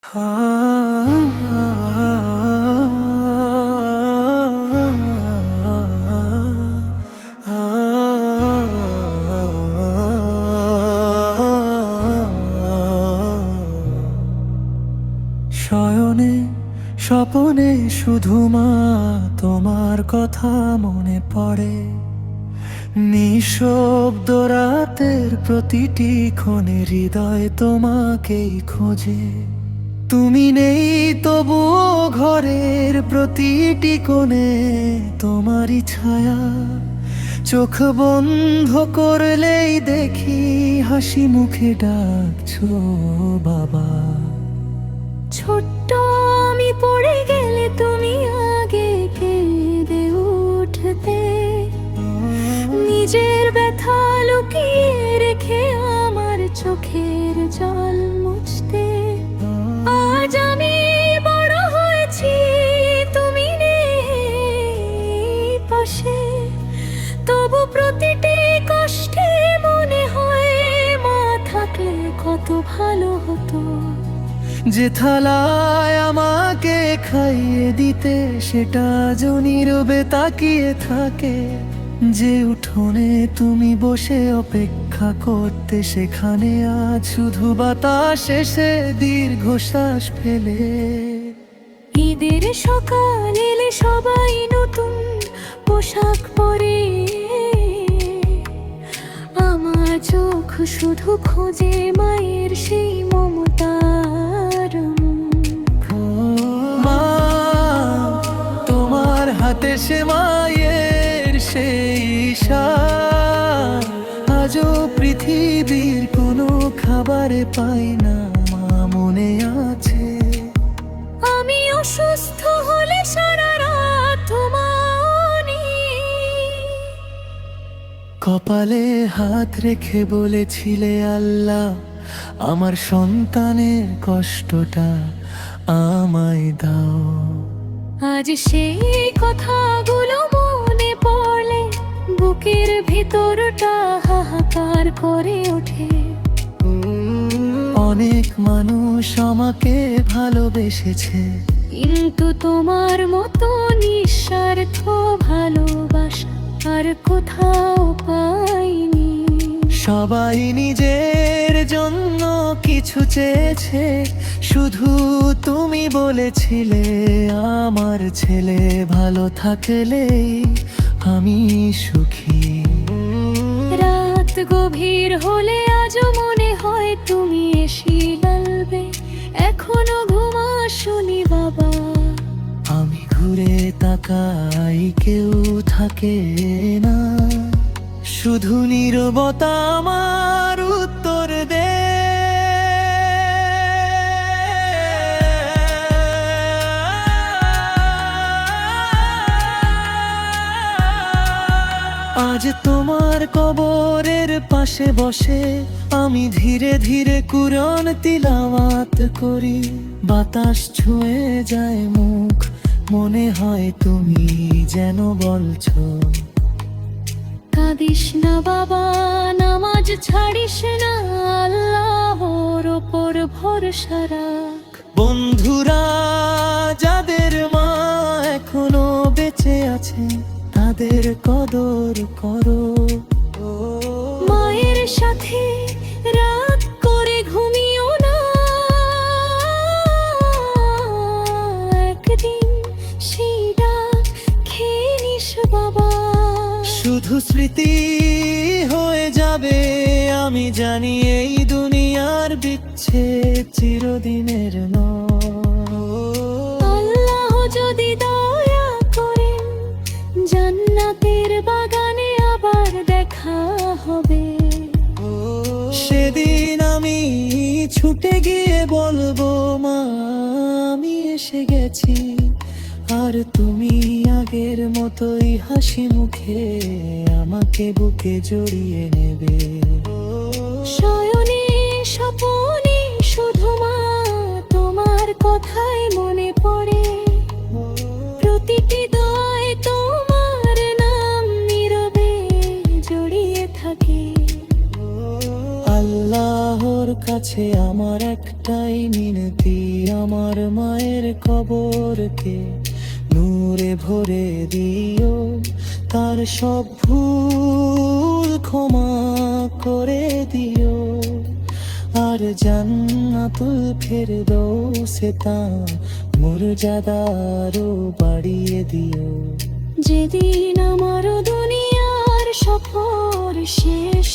শয়নে স্বপনে শুধু মা তোমার কথা মনে পড়ে। নিঃশব্দ রাতের প্রতিটি ক্ষণে হৃদয় তোমাকেই খোঁজে। তুমি নেই তবুও ঘরের প্রতিটি কোণে তোমারই ছায়া। চোখ বন্ধ করলেই দেখি হাসি মুখে ডাকছো বাবা। ছোট্ট আমি পড়ে গেলে তুমি আগে কেঁদে উঠতে, নিজের ব্যথা লুকিয়ে রেখে আমার চোখের জল মুছতে। আজ আমি বড় হয়েছি, তুমি নেই পাশে, তবু প্রতিটি কষ্টে মনে হয় মা থাকলে কত ভালো হতো। যে থালায় আমাকে খাইয়ে দিতে সেটা আজও নীরবে তাকিয়ে থাকে। যে উঠোনে তুমি বসে অপেক্ষা করতে সেখানে আজ শুধু বাতাস এসে দীর্ঘশ্বাস ফেলে। ঈদের সকাল এলে সবাই নতুন পোশাক পরে, আমার চোখ শুধু খোঁজে মায়ের সেই মমতার মুখ। মা তোমার হাতে সে মায়ের সেই ইশারা আজও পৃথিবীর কোনো খাবারে পাই না, মা মনে আছে। আমি অসুস্থ হলে সারা রাত তোমারি কপালে হাত রেখে বলেছিলে আল্লাহ আমার সন্তানের কষ্টটা আমায় দাও। আজ সেই কথাগুলো মনে পড়লে বুকের ভিতরটা হাহাকার করে ওঠে। অনেক মানুষ আমাকে ভালোবেসেছে, কিন্তু তোমার মতো নিঃস্বার্থ ভালোবাসা আর কোথাও পাইনি। সবাই নিজের জন্য কিছু চেয়েছে, শুধু তুমি বলেছিলে আমার ছেলে ভালো থাকলেই আমি সুখী। রাত গভীর হলে আজও মনে হয় তুমি এসে লালবে, এখনো ঘুমাসনি বাবা। আমি ঘুরে তাকাই কেউ থাকে না, শুধু নীরবতা আমার উত্তর দে। আজ তোমার কবরের পাশে বসে আমি ধীরে ধীরে কুরআন তিলাওয়াত করি। বাতাস ছুঁয়ে যায় মুখ, মনে হয় তুমি যেন বলছো কাঁদিস না বাবা, নামাজ ছাড়িস না, আল্লাহর ওপর ভরসা রাখ। বন্ধুরা যাদের মা এখনো বেঁচে আছে তাদের কদর করো। মায়ের সাথে রাত করে ঘুমিও না, একদিন সেই ডাক খেয়ে নিস বাবা। শুধু স্মৃতি হয়ে যাবে আমি জানি, এই দুনিয়ার বিচ্ছেদ চিরদিনের নয়। আল্লাহ যদি দয়া করেন জান্নাতের বাগানে আবার দেখা হবে, সেদিন আমি ছুটে গিয়ে বলবো মা আমি এসে গেছি। আর তুমি আগের মতোই হাসি মুখে আমাকে বুকে জড়িয়ে নেবে। শয়নে স্বপনে শুধু মা তোমার কথাই মনে পড়ে। প্রতিটি দয় তোমার নাম নীরবে জড়িয়ে থাকে। আল্লাহর কাছে আমার একটা একটাই মিনতি, আমার মায়ের কবরকে নূরে ভরে দিও, তার সব ভুল ক্ষমা করে দিও, আর জান্নাতুল ফেরদৌসে তার মর্যাদা আরো বাড়িয়ে দিও। যেদিন আমার দুনিয়ার সফর শেষ